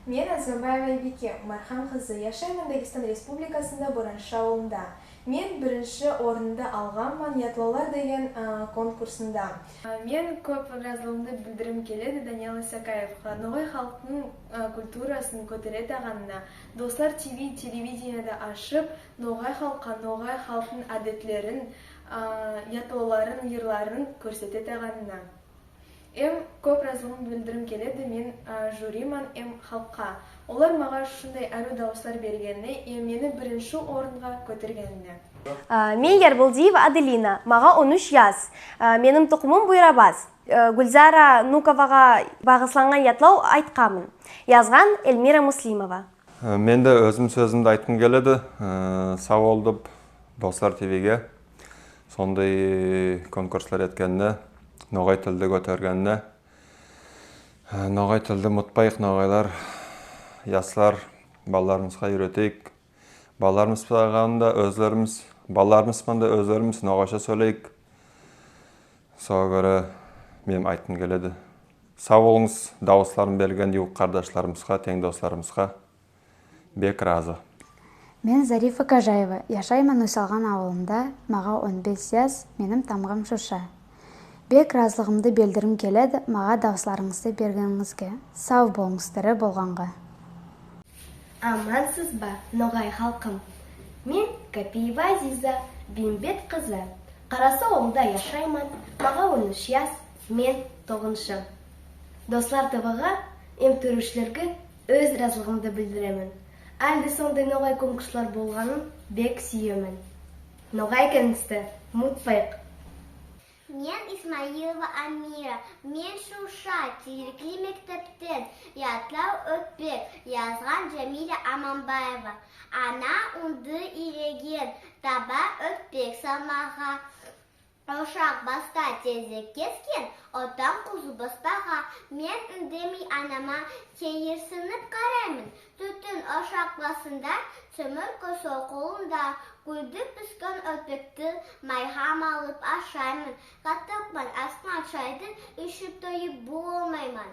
Мен Азамбаева Айбике, Мархан қызы, Яшаймын Дагестан Республикасында Боранша ауылында. Мен бірінші орынды алғанмын Ятлалар деген конкурсында. Мен көп разылымды білдірім келеді Даниэл Исакаевқа. Ноғай халықтың культурасын көтерет ағанына. Достар телевидениеда ашып, Ноғай халыққа, Ноғай халықтың әдетлерін, ятлаларын, ерларын көрсетет ағанына. Көп разылым білдірім келеді, мен жюриман халыққа. Олар маға шындай әрі дауыстар бергеніне, мені бірінші орынға көтергеніне. Мен Ярболдиева Аделина, маға 13 яз. Менің тұқымым Бұйрабаз. Гүлзара Нуковаға бағысланған ятлау айтқамын. Yazған Эльмира Муслимова. Мен де өзім сөзімді айтқым келеді. Сау олдып Достар ТВ-ге сондай конкурслар еткеніне, Ноғай тілді көтергеніне. Ноғай тілді мұтпайық, ноғайлар, яслар, балаларымызға үйретейік. Балаларымыз бағағанда өзлеріміз, балаларымызбанда өзлеріміз ноғайша сөйлейік. Соға көрі мен айтқым келеді. Сау олыңыз, дауысларын берген еуқ қардашларымызға, тең достарымызға бек разы. Мен Зарифа Кажаева, Яшаймын Ұйсалған ауылында, маға 15 яз, менің тамғым Шуша. Бек разылығымды белдірім келеді, маға дауысларыңызды бергеніңізге. Сау болыңыздары болғанға. Амансыз ба, Ноғай халқым. Мен Капиева Азиза, Бимбет қызы. Қарасы оңда яшаймын, маға 13 яз, мен 9-шы. Достар ТВ-ға көрушілерге өз разылығымды білдіремін. Әлді сондай Ноғай конкурслар болғанын бек сүйемін. Ноғай кәністі, мұтпайық. Мен Исмаилова Амира, мен Шуша, Тирикли мектептен, ятлау өтпек, yazған Джамиля Аманбаева. Ана ұнды иреген, таба өтпек салмаға. Ошақ баста тезек кескен, отан құзы баспаға. Мен үндемей анама кейірсініп қараймын. Түтін ошақ басында, түмір көсі қолында. Гүлдік піскен өтпекті майхам алып ашаймын. Қаттықпан асқан шайдың үшіп тойып болмаймын.